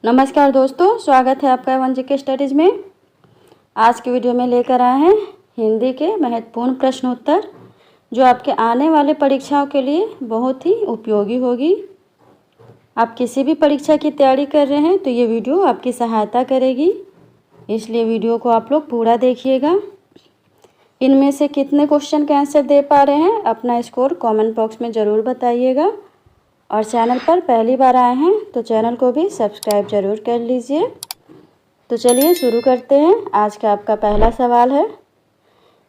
नमस्कार दोस्तों, स्वागत है आपका वन के स्टडीज़ में। आज की वीडियो में लेकर आए हैं हिंदी के महत्वपूर्ण प्रश्न उत्तर जो आपके आने वाले परीक्षाओं के लिए बहुत ही उपयोगी होगी। आप किसी भी परीक्षा की तैयारी कर रहे हैं तो ये वीडियो आपकी सहायता करेगी, इसलिए वीडियो को आप लोग पूरा देखिएगा। इनमें से कितने क्वेश्चन का आंसर दे पा रहे हैं अपना स्कोर कमेंट बॉक्स में ज़रूर बताइएगा। और चैनल पर पहली बार आए हैं तो चैनल को भी सब्सक्राइब ज़रूर कर लीजिए। तो चलिए शुरू करते हैं। आज का आपका पहला सवाल है,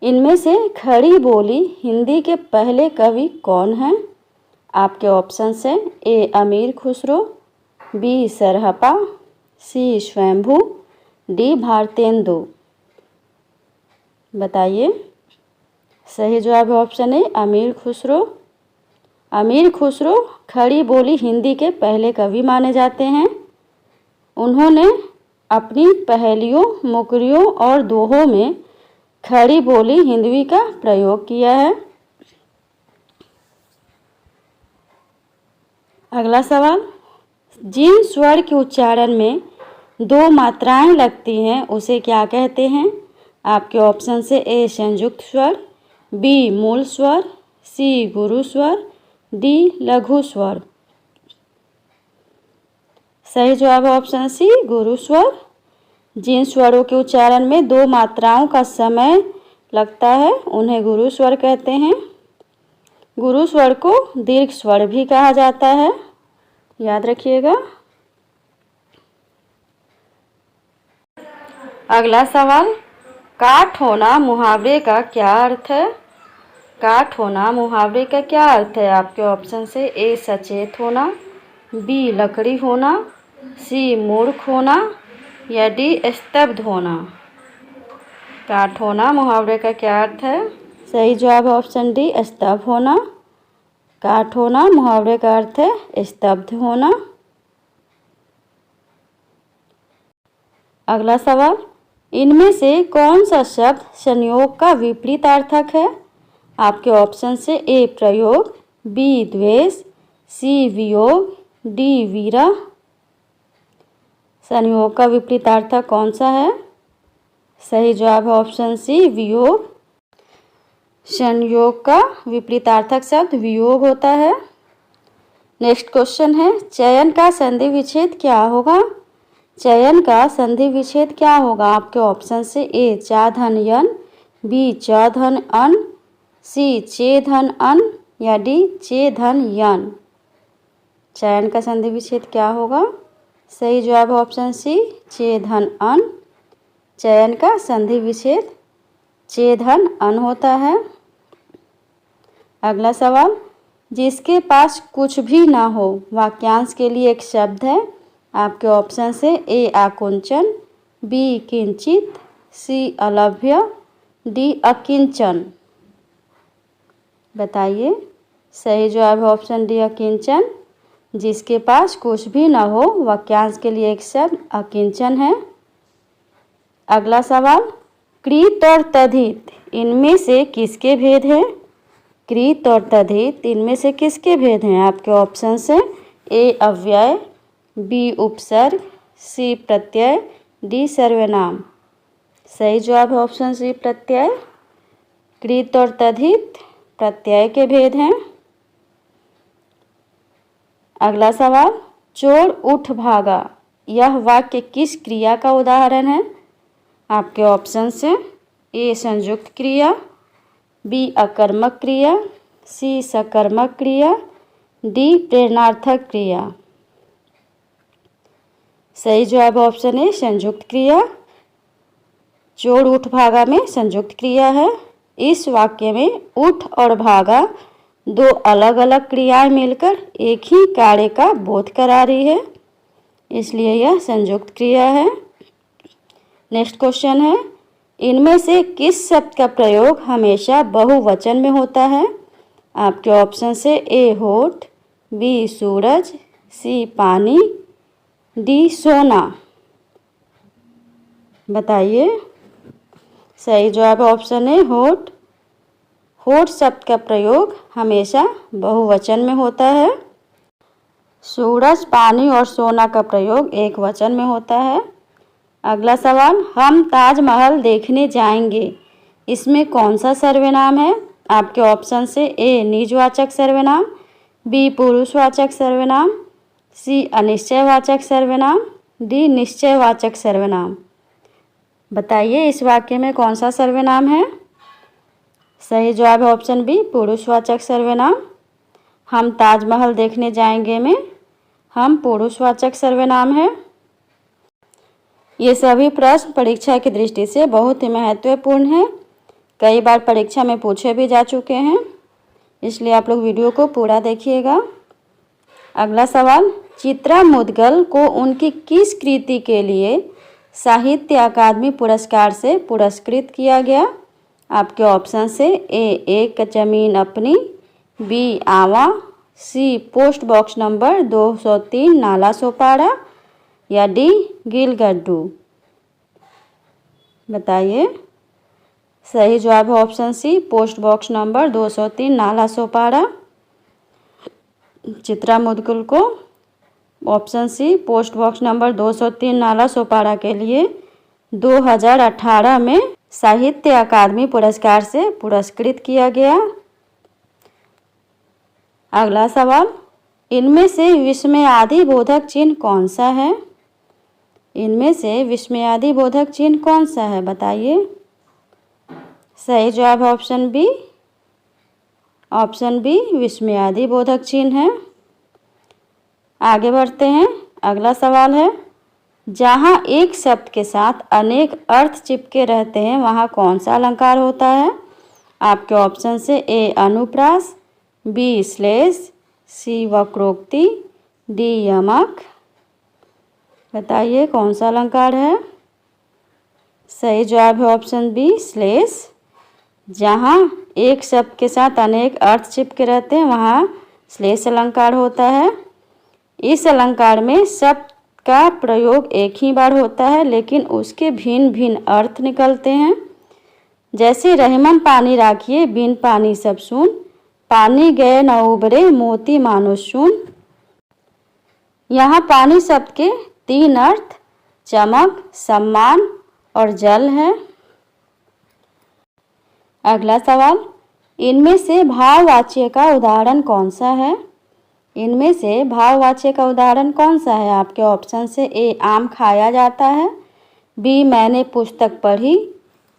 इनमें से खड़ी बोली हिंदी के पहले कवि कौन हैं? आपके ऑप्शन हैं ए अमीर खुसरो, बी सरहपा, सी स्वयंभू, डी भारतेंदु। बताइए। सही जवाब है ऑप्शन ए अमीर खुसरो। अमीर खुसरो खड़ी बोली हिंदी के पहले कवि माने जाते हैं। उन्होंने अपनी पहेलियों, मुकरियों और दोहों में खड़ी बोली हिंदवी का प्रयोग किया है। अगला सवाल, जिन स्वर के उच्चारण में दो मात्राएं लगती हैं उसे क्या कहते हैं? आपके ऑप्शन से ए संयुक्त स्वर, बी मूल स्वर, सी गुरु स्वर, डी लघु स्वर। सही जवाब है ऑप्शन सी गुरु स्वर। जिन स्वरों के उच्चारण में दो मात्राओं का समय लगता है उन्हें गुरु स्वर कहते हैं। गुरु स्वर को दीर्घ स्वर भी कहा जाता है, याद रखिएगा। अगला सवाल, काठ होना मुहावरे का क्या अर्थ है? काठ होना मुहावरे का क्या अर्थ है? आपके ऑप्शन से ए सचेत होना, बी लकड़ी होना, सी मूर्ख होना या डी स्तब्ध होना। काठ होना मुहावरे का क्या अर्थ है? सही जवाब है ऑप्शन डी स्तब्ध होना। काठ होना मुहावरे का अर्थ है स्तब्ध होना। अगला सवाल, इनमें से कौन सा शब्द संयोग का विपरीतार्थक है? आपके ऑप्शन से ए प्रयोग, बी द्वेष, सी वियोग, डी विरह। संयोग का विपरीतार्थक कौन सा है? सही जवाब है ऑप्शन सी वियोग। संयोग का विपरीतार्थक शब्द वियोग होता है। नेक्स्ट क्वेश्चन है, चयन का संधि विच्छेद क्या होगा? चयन का संधि विच्छेद क्या होगा? आपके ऑप्शन से ए चा धन यन, बी च धन अन, सी चे धन अन या डी चे धन यन। चयन का संधि विच्छेद क्या होगा? सही जवाब है ऑप्शन सी चे धन अन। चयन का संधि विच्छेद चे धन अन होता है। अगला सवाल, जिसके पास कुछ भी ना हो वाक्यांश के लिए एक शब्द है। आपके ऑप्शन से ए आकुंचन, बी किंचित, सी अलभ्य, डी अकिंचन। बताइए। सही जवाब है ऑप्शन डी अकिंचन। जिसके पास कुछ भी ना हो वाक्यांश के लिए एक शब्द अकिंचन है। अगला सवाल, कृत और तद्धित इनमें से किसके भेद हैं? कृत और तद्धित इनमें से किसके भेद हैं? आपके ऑप्शन से ए अव्यय, बी उपसर्ग, सी प्रत्यय, डी सर्वनाम। सही जवाब है ऑप्शन सी प्रत्यय। कृत और तद्धित प्रत्यय के भेद हैं। अगला सवाल, चोर उठ भागा यह वाक्य किस क्रिया का उदाहरण है? आपके ऑप्शन से ए संयुक्त क्रिया, बी अकर्मक क्रिया, सी सकर्मक क्रिया, डी प्रेरणार्थक क्रिया। सही जवाब ऑप्शन ए संयुक्त क्रिया। चोर उठ भागा में संयुक्त क्रिया है। इस वाक्य में उठ और भागा दो अलग अलग क्रियाएं मिलकर एक ही कार्य का बोध करा रही है, इसलिए यह संयुक्त क्रिया है। नेक्स्ट क्वेश्चन है, इनमें से किस शब्द का प्रयोग हमेशा बहुवचन में होता है? आपके ऑप्शन से ए होठ, बी सूरज, सी पानी, डी सोना। बताइए। सही जवाब ऑप्शन है होठ। होठ शब्द का प्रयोग हमेशा बहुवचन में होता है। सूरज, पानी और सोना का प्रयोग एक वचन में होता है। अगला सवाल, हम ताजमहल देखने जाएंगे, इसमें कौन सा सर्वनाम है? आपके ऑप्शन से ए निजवाचक सर्वनाम, बी पुरुषवाचक सर्वनाम, सी अनिश्चयवाचक सर्वनाम, डी निश्चयवाचक सर्वनाम। बताइए इस वाक्य में कौन सा सर्वनाम है? सही जवाब है ऑप्शन बी पुरुषवाचक सर्वनाम। हम ताजमहल देखने जाएंगे में हम पुरुषवाचक सर्वनाम है। ये सभी प्रश्न परीक्षा की दृष्टि से बहुत ही महत्वपूर्ण है। कई बार परीक्षा में पूछे भी जा चुके हैं, इसलिए आप लोग वीडियो को पूरा देखिएगा। अगला सवाल, चित्रा मुद्गल को उनकी किस कृति के लिए साहित्य अकादमी पुरस्कार से पुरस्कृत किया गया? आपके ऑप्शन से ए एक जमीन अपनी, बी आवा, सी post box number 203 Nala Sopara, या डी गिलगड्डू। बताइए। सही जवाब है option C post box number 203 Nala Sopara. Chitra Mudgal को option C post box number 203 Nala Sopara के लिए 2018 में साहित्य अकादमी पुरस्कार से पुरस्कृत किया गया। अगला सवाल, इनमें से विस्मयादि बोधक चिन्ह कौन सा है? इनमें से विस्मयादि बोधक चिन्ह कौन सा है? बताइए। सही जवाब है ऑप्शन बी। ऑप्शन बी विस्मयादि बोधक चिन्ह है। आगे बढ़ते हैं। अगला सवाल है, जहाँ एक शब्द के साथ अनेक अर्थ चिपके रहते हैं वहाँ कौन सा अलंकार होता है? आपके ऑप्शन से ए अनुप्रास, बी श्लेष, सी वक्रोक्ति, डी यमक। बताइए कौन सा अलंकार है? सही जवाब है ऑप्शन बी श्लेष। जहाँ एक शब्द के साथ अनेक अर्थ चिपके रहते हैं वहाँ श्लेष अलंकार होता है। इस अलंकार में शब्द का प्रयोग एक ही बार होता है, लेकिन उसके भिन्न भिन्न अर्थ निकलते हैं। जैसे रहीमन पानी राखिए बिन पानी सब सून, पानी गए न उबरे मोती मानो शून। यहाँ पानी शब्द के 3 अर्थ चमक, सम्मान और जल है। अगला सवाल, इनमें से भाववाच्य का उदाहरण कौन सा है? इनमें से भाववाच्य का उदाहरण कौन सा है? आपके ऑप्शन से ए आम खाया जाता है, बी मैंने पुस्तक पढ़ी,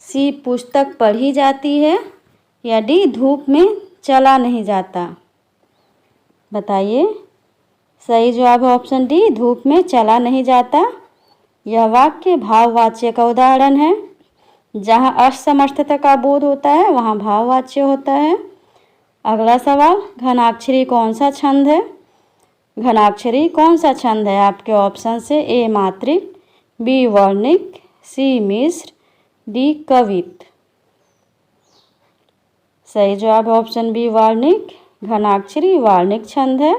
सी पुस्तक पढ़ी जाती है, या डी धूप में चला नहीं जाता। बताइए। सही जवाब है ऑप्शन डी धूप में चला नहीं जाता। यह वाक्य भाववाच्य का उदाहरण है। जहाँ असमर्थता का बोध होता है वहाँ भाववाच्य होता है। अगला सवाल, घनाक्षरी कौन सा छंद है? घनाक्षरी कौन सा छंद है? आपके ऑप्शन से ए मात्रिक, बी वर्णिक, सी मिश्र, डी कवित। सही जवाब ऑप्शन बी वर्णिक। घनाक्षरी वर्णिक छंद है।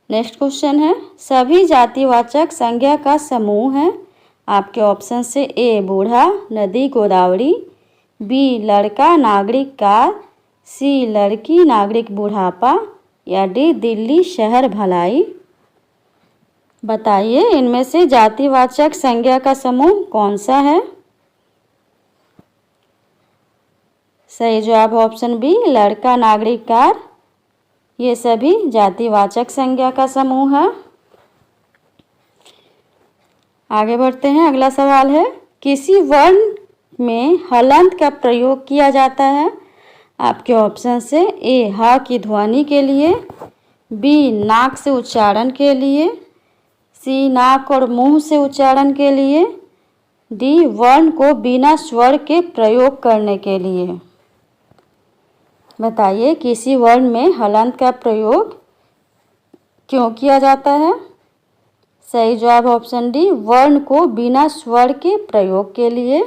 नेक्स्ट क्वेश्चन है, सभी जातिवाचक संज्ञा का समूह है। आपके ऑप्शन से ए बूढ़ा, नदी गोदावरी, बी लड़का नागरिक कार, सी लड़की नागरिक बुढ़ापा, या डी दिल्ली शहर भलाई। बताइए इनमें से जातिवाचक संज्ञा का समूह कौन सा है? सही जवाब ऑप्शन बी लड़का नागरिक कार। ये सभी जातिवाचक संज्ञा का समूह है। आगे बढ़ते हैं। अगला सवाल है, किसी वर्ण में हलंत का प्रयोग किया जाता है। आपके ऑप्शन से ए ह की ध्वनि के लिए, बी नाक से उच्चारण के लिए, सी नाक और मुंह से उच्चारण के लिए, डी वर्ण को बिना स्वर के प्रयोग करने के लिए। बताइए किसी वर्ण में हलंत का प्रयोग क्यों किया जाता है? सही जवाब ऑप्शन डी वर्ण को बिना स्वर के प्रयोग के लिए।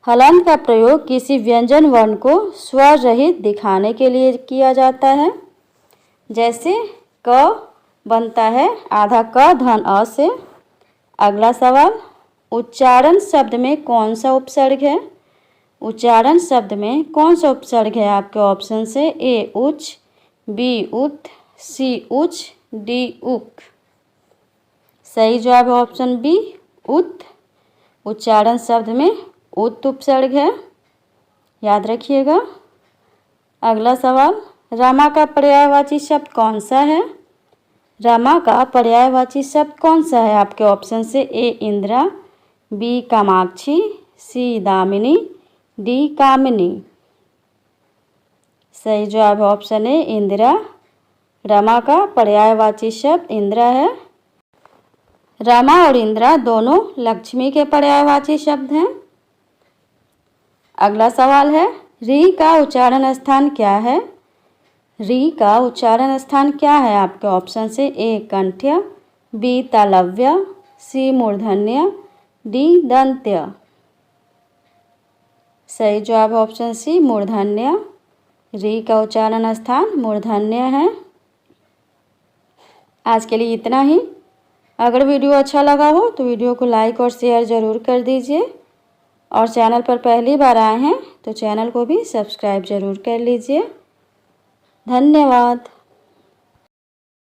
हलंत का प्रयोग किसी व्यंजन वर्ण को स्वर रहित दिखाने के लिए किया जाता है। जैसे क बनता है आधा क धन अ से। अगला सवाल, उच्चारण शब्द में कौन सा उपसर्ग है? उच्चारण शब्द में कौन सा उपसर्ग है? आपके ऑप्शन से ए उच्च, बी उत, सी उच, डी उक। सही जवाब है ऑप्शन बी उत। उच्चारण शब्द में उत उपसर्ग है, याद रखिएगा। अगला सवाल, रमा का पर्यायवाची शब्द कौन सा है? रमा का पर्यायवाची शब्द कौन सा है? आपके ऑप्शन से ए इंदिरा, बी कामाक्षी, सी दामिनी, डी कामिनी। सही जवाब है ऑप्शन ए इंदिरा। रमा का पर्यायवाची शब्द इंदिरा है। रमा और इंदिरा दोनों लक्ष्मी के पर्यायवाची शब्द हैं। अगला सवाल है, री का उच्चारण स्थान क्या है? री का उच्चारण स्थान क्या है? आपके ऑप्शन से ए कंठ्य, बी तालव्य, सी मूर्धन्य, डी दंत्य। सही जवाब है ऑप्शन सी मूर्धन्य। री का उच्चारण स्थान मूर्धन्य है। आज के लिए इतना ही। अगर वीडियो अच्छा लगा हो तो वीडियो को लाइक और शेयर ज़रूर कर दीजिए, और चैनल पर पहली बार आए हैं तो चैनल को भी सब्सक्राइब ज़रूर कर लीजिए। धन्यवाद।